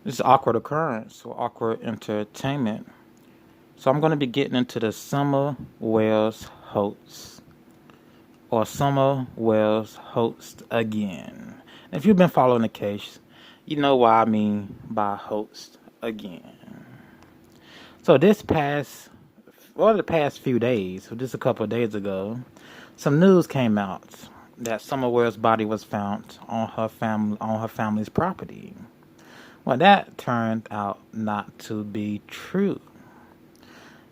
This is awkward occurrence or awkward entertainment. So I'm going to be getting into the Summer Wells hoax or Summer Wells hoax again. If you've been following the case, you know what I mean by hoax again. So the past few days, just a couple of days ago, some news came out that Summer Wells' body was found on her family's property. Well, that turned out not to be true.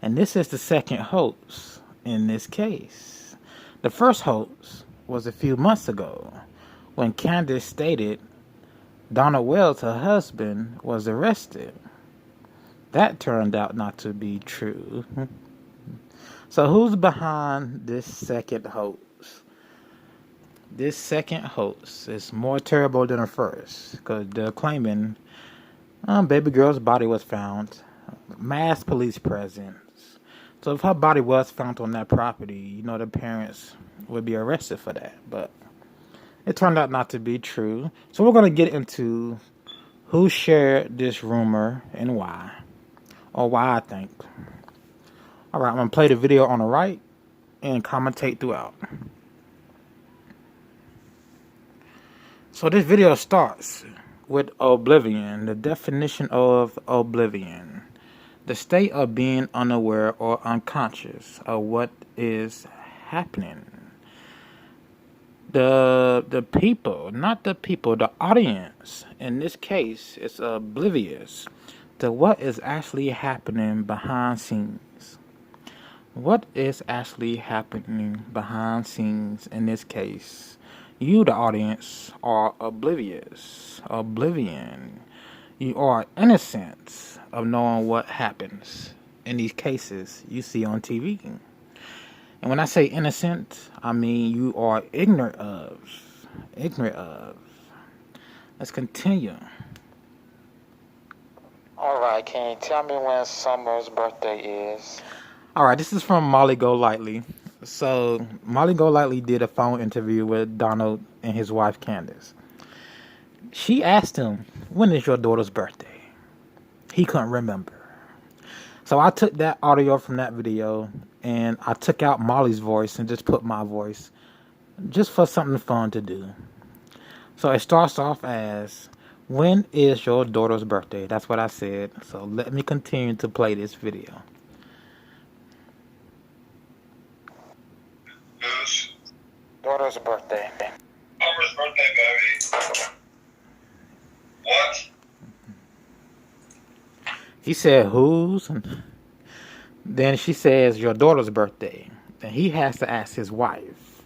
And this is the second hoax in this case. The first hoax was a few months ago when Candace stated Donald Wells, her husband, was arrested. That turned out not to be true. So who's behind this second hoax? This second hoax is more terrible than the first because they're claiming baby girl's body was found, mass police presence. So if her body was found on that property, the parents would be arrested for that. But it turned out not to be true. So we're going to get into who shared this rumor and why, or why I think. All right, I'm going to play the video on the right and commentate throughout. So this video starts with Oblivion, the definition of Oblivion. The state of being unaware or unconscious of what is happening. The people, not the people, the audience, in this case, is oblivious to what is actually happening behind scenes. What is actually happening behind scenes in this case? You, the audience, are oblivious. Oblivion. You are innocent of knowing what happens in these cases you see on TV. And when I say innocent, I mean you are ignorant of. Ignorant of. Let's continue. Alright, can you tell me when Summer's birthday is? Alright, this is from Molly Golightly. So, Molly Golightly did a phone interview with Donald and his wife Candace. She asked him, when is your daughter's birthday? He couldn't remember. So I took that audio from that video and I took out Molly's voice and just put my voice just for something fun to do. So it starts off as, when is your daughter's birthday? That's what I said. So let me continue to play this video. Whose? Daughter's birthday. Summer's birthday, baby. What? He said, whose? Then she says, your daughter's birthday. And he has to ask his wife.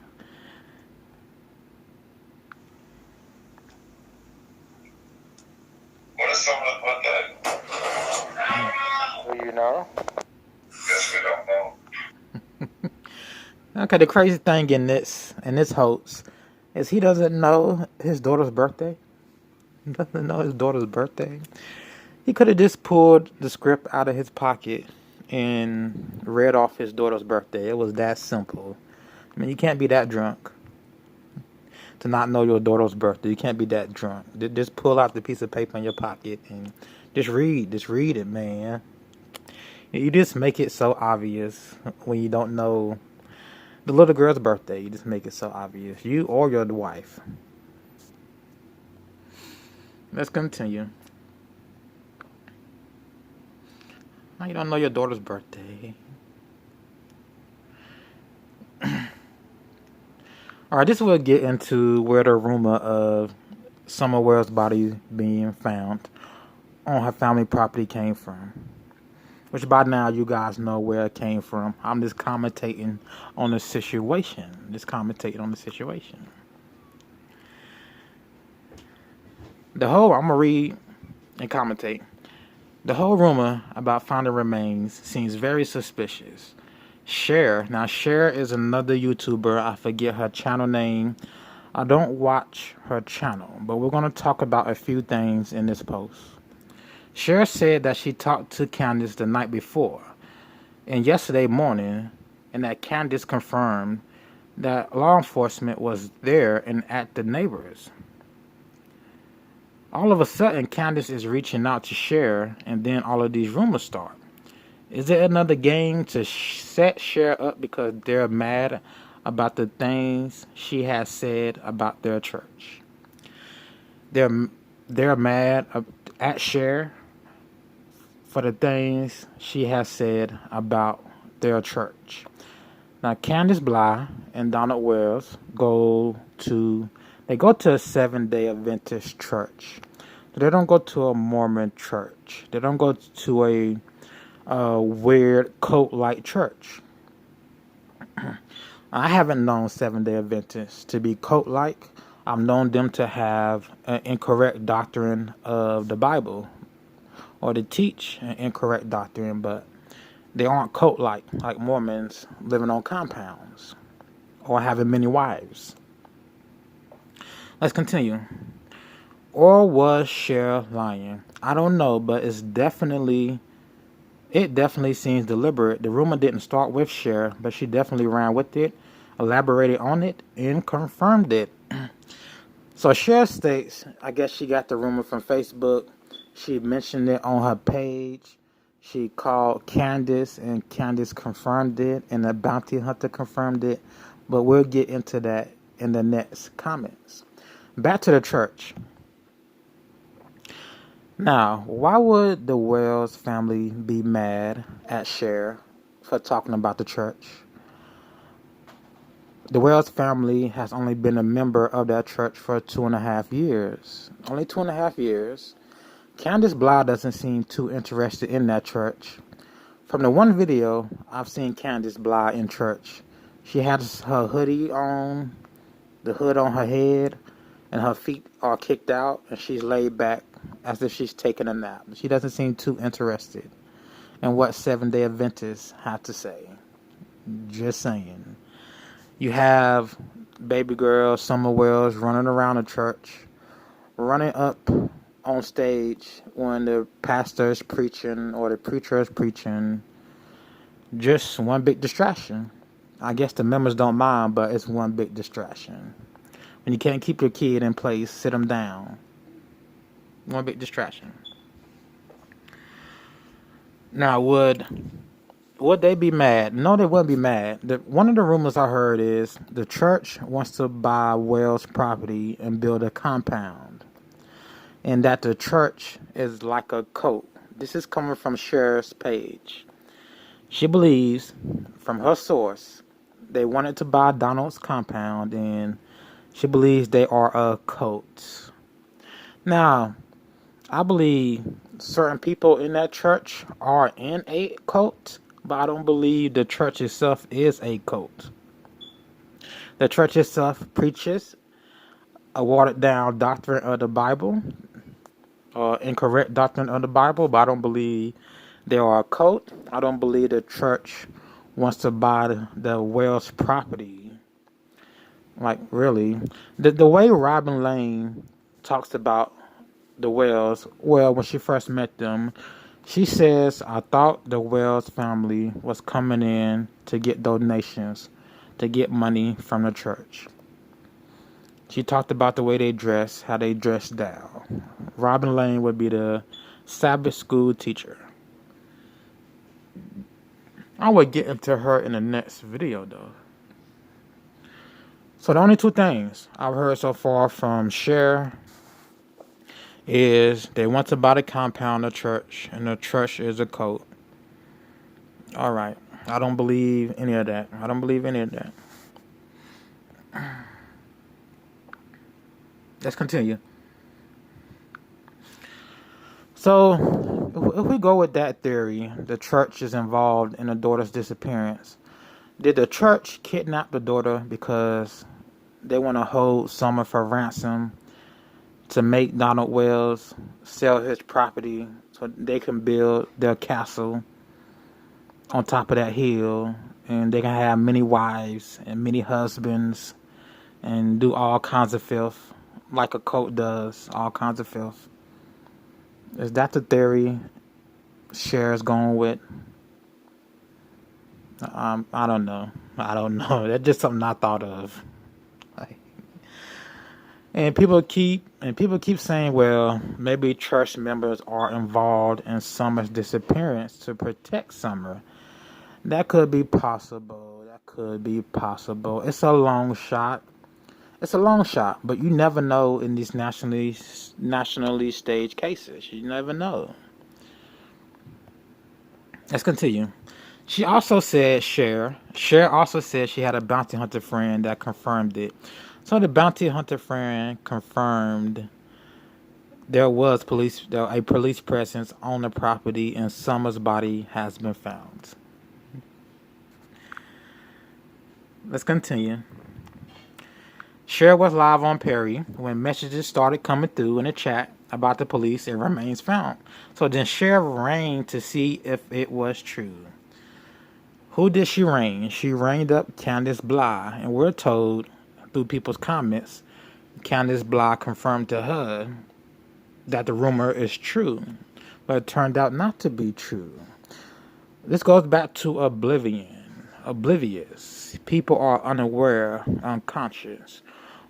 What is Summer's birthday? Do you know? Guess we don't know. Okay, the crazy thing in this hoax is he doesn't know his daughter's birthday. He doesn't know his daughter's birthday. He could have just pulled the script out of his pocket and read off his daughter's birthday. It was that simple. I mean, you can't be that drunk to not know your daughter's birthday. You can't be that drunk. Just pull out the piece of paper in your pocket and just read. Just read it, man. You just make it so obvious when you don't know the little girl's birthday. You just make it so obvious. You or your wife. Let's continue. Now you don't know your daughter's birthday. Alright, this will get into where the rumor of Summer Wells' body being found on her family property came from. Which by now you guys know where it came from. I'm just commentating on the situation. I'm going to read and commentate. The whole rumor about finding remains seems very suspicious. Cher is another YouTuber. I forget her channel name. I don't watch her channel, but we're going to talk about a few things in this post. Cher said that she talked to Candace the night before and yesterday morning, and that Candace confirmed that law enforcement was there and at the neighbors. All of a sudden, Candace is reaching out to Cher, and then all of these rumors start. Is it another game to set Cher up because they're mad about the things she has said about their church? They're mad at Cher for the things she has said about their church. Now, Candace Bly and Donald Wells go to a Seventh-day Adventist church. They don't go to a Mormon church. They don't go to a weird cult-like church. I haven't known Seventh-day Adventists to be cult-like. I've known them to have an incorrect doctrine of the Bible, or to teach an incorrect doctrine, but they aren't cult-like, like Mormons living on compounds or having many wives. Let's continue. Or was Cher lying? I don't know, but it definitely seems deliberate. The rumor didn't start with Cher, but she definitely ran with it, elaborated on it, and confirmed it. So Cher states, I guess she got the rumor from Facebook. She mentioned it on her page. She called Candace, and Candace confirmed it, and the bounty hunter confirmed it. But we'll get into that in the next comments. Back to the church. Now, why would the Wells family be mad at Cher for talking about the church? The Wells family has only been a member of that church for 2.5 years. Only 2.5 years. Candace Bly doesn't seem too interested in that church. From the one video I've seen Candace Bly in church, she has her hoodie on, the hood on her head, and her feet are kicked out, and she's laid back as if she's taking a nap. She doesn't seem too interested in what Seventh-day Adventists have to say. Just saying. You have baby girl Summer Wells running around the church, running up on stage when the pastor is preaching or the preacher is preaching. Just one big distraction. I guess the members don't mind, but it's one big distraction. When you can't keep your kid in place, sit them down. One big distraction. Now, would they be mad? No, they wouldn't be mad. One of the rumors I heard is the church wants to buy Wells' property and build a compound, and that the church is like a cult. This is coming from Cher's page. She believes, from her source, they wanted to buy Donald's compound, and she believes they are a cult. Now, I believe certain people in that church are in a cult, but I don't believe the church itself is a cult. The church itself preaches a watered down doctrine of the Bible, or incorrect doctrine of the Bible, but I don't believe they are a cult. I don't believe the church wants to buy the Wells property. Like, really. The way Robin Lane talks about the Wells, well, when she first met them, she says, I thought the Wells family was coming in to get donations, to get money from the church. She talked about the way they dress, how they dress down. Robin Lane would be the Sabbath school teacher. I would get into her in the next video, though. So the only two things I've heard so far from Cher is they want to buy the compound of church, and the church is a cult. All right. I don't believe any of that. Let's continue. So, if we go with that theory, the church is involved in the daughter's disappearance. Did the church kidnap the daughter because they want to hold Summer for ransom to make Donald Wells sell his property so they can build their castle on top of that hill, and they can have many wives and many husbands and do all kinds of filth like a cult does, all kinds of filth? Is that the theory Cher's going with? I don't know. That's just something I thought of. And people keep saying, well, maybe church members are involved in Summer's disappearance to protect Summer. That could be possible. That could be possible. It's a long shot. It's a long shot, but you never know in these nationally staged cases. You never know. Let's continue. She also said Cher also said she had a bounty hunter friend that confirmed it. So the bounty hunter friend confirmed there was a police presence on the property and Summer's body has been found. Let's continue. Cher was live on Perry when messages started coming through in the chat about the police and remains found. So then Cher rang to see if it was true. Who did she ring? She rang up Candace Bly, and we're told through people's comments, Candace Bly confirmed to her that the rumor is true, but it turned out not to be true. This goes back to Oblivion. Oblivious. People are unaware, unconscious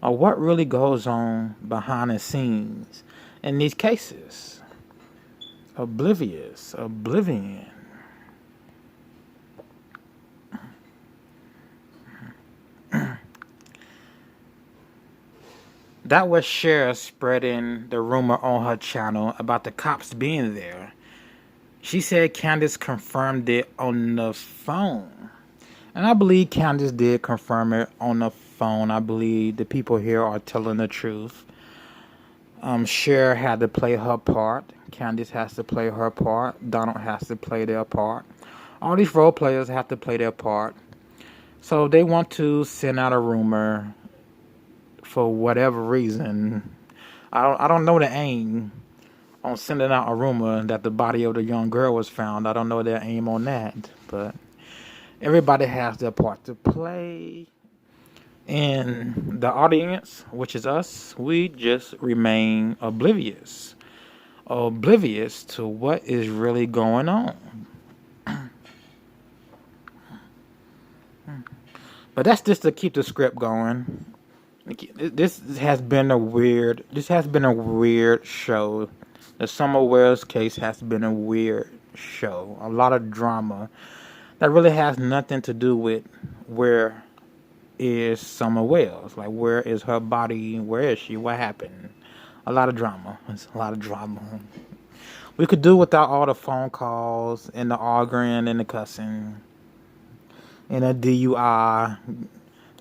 of what really goes on behind the scenes in these cases. Oblivious. Oblivion. That was Cher spreading the rumor on her channel about the cops being there. She said Candace confirmed it on the phone. And I believe Candace did confirm it on the phone. I believe the people here are telling the truth. Cher had to play her part. Candace has to play her part. Donald has to play their part. All these role players have to play their part. So they want to send out a rumor for whatever reason. I don't know the aim on sending out a rumor that the body of the young girl was found. I don't know their aim on that, but everybody has their part to play. And the audience, which is us, we just remain oblivious. Oblivious to what is really going on. But that's just to keep the script going. This has been a weird show. The Summer Wells case has been a weird show. A lot of drama that really has nothing to do with where is Summer Wells. Like, where is her body? Where is she? What happened? A lot of drama. It's a lot of drama. We could do without all the phone calls and the arguing and the cussing and a DUI,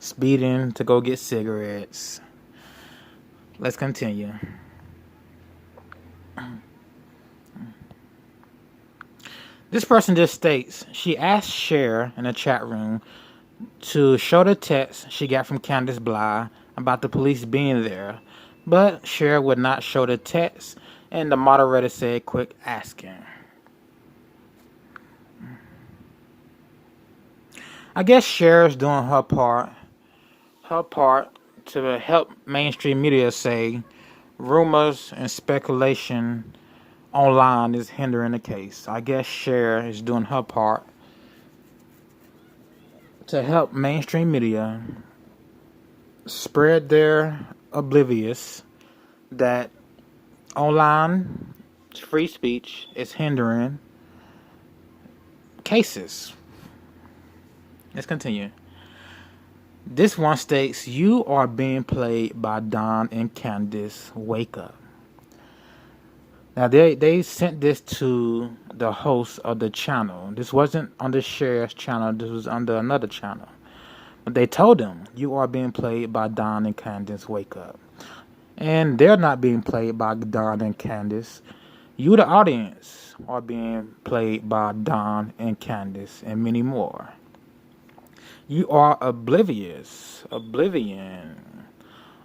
speeding to go get cigarettes. Let's continue. This person just states she asked Cher in the chat room to show the text she got from Candace Bly about the police being there, but Cher would not show the text, and the moderator said, "Quick asking." I guess Cher's doing her part to help mainstream media say rumors and speculation online is hindering the case. I guess Cher is doing her part to help mainstream media spread their oblivious that online free speech is hindering cases. Let's continue. This one states, "You are being played by Don and Candace. Wake up." Now, they sent this to the host of the channel. This wasn't on the Cher's channel. This was under another channel. But they told them, "You are being played by Don and Candace. Wake up." And they're not being played by Don and Candace. You, the audience, are being played by Don and Candace and many more. You are oblivious, oblivion,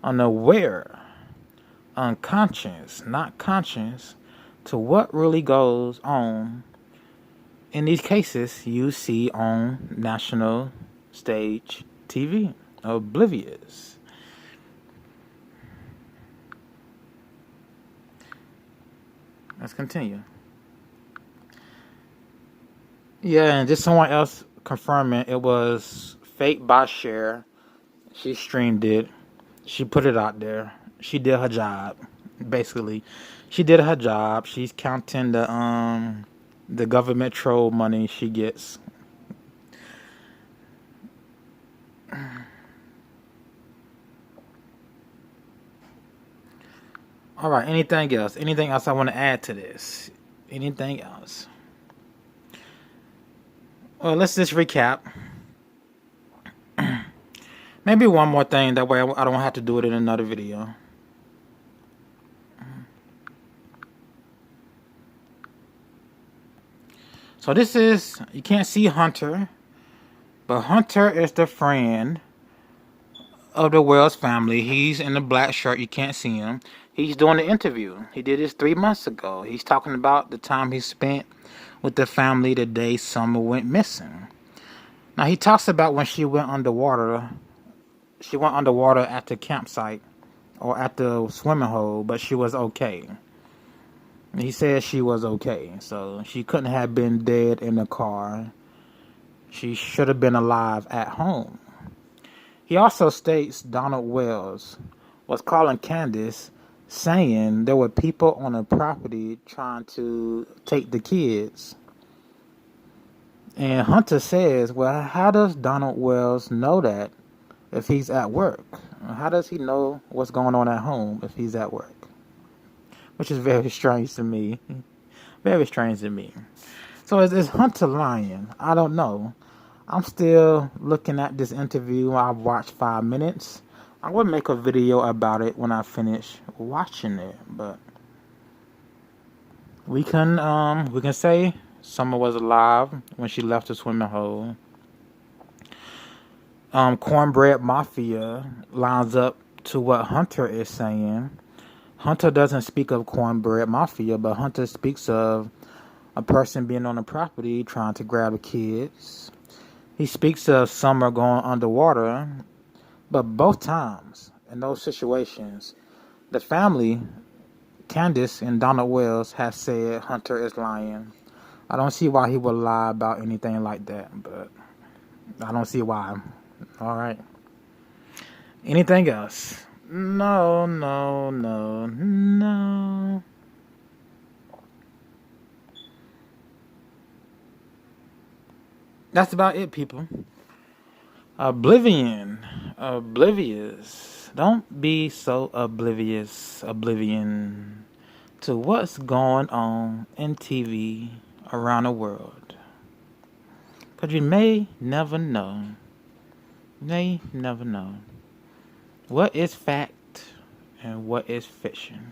unaware, unconscious, not conscious to what really goes on in these cases you see on national stage TV. Oblivious. Let's continue. Yeah, and just someone else confirming it was fake by Cher. She streamed it. She put it out there. she did her job. Basically, she did her job. She's counting the government troll money she gets. All right. Anything else? Anything else I want to add to this? Anything else? Well, let's just recap. Maybe one more thing. That way I don't have to do it in another video. So this is, you can't see Hunter, but Hunter is the friend of the Wells family. He's in the black shirt. You can't see him. He's doing the interview. He did this 3 months ago. He's talking about the time he spent with the family the day Summer went missing. Now he talks about when she went underwater. She went underwater at the campsite or at the swimming hole, but she was okay. He said she was okay, so she couldn't have been dead in the car. She should have been alive at home. He also states Donald Wells was calling Candace, saying there were people on the property trying to take the kids. And Hunter says, well, how does Donald Wells know that if he's at work? How does he know what's going on at home if he's at work? Which is very strange to me. Very strange to me. So is Hunter lying? I don't know. I'm still looking at this interview. I've watched 5 minutes. I will make a video about it when I finish watching it. But we can say Summer was alive when she left the swimming hole. Cornbread Mafia lines up to what Hunter is saying. Hunter doesn't speak of Cornbread Mafia, but Hunter speaks of a person being on the property trying to grab the kids. He speaks of Summer going underwater, but both times in those situations, the family, Candace and Donald Wells, have said Hunter is lying. I don't see why he would lie about anything like that, but I don't see why. All right. Anything else? No. That's about it, people. Oblivion. Oblivious. Don't be so oblivion to what's going on in TV around the world. Because you may never know. What is fact and what is fiction?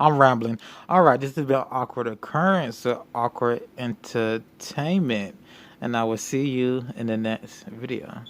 I'm rambling. All right, this is about awkward occurrence or awkward entertainment. And I will see you in the next video.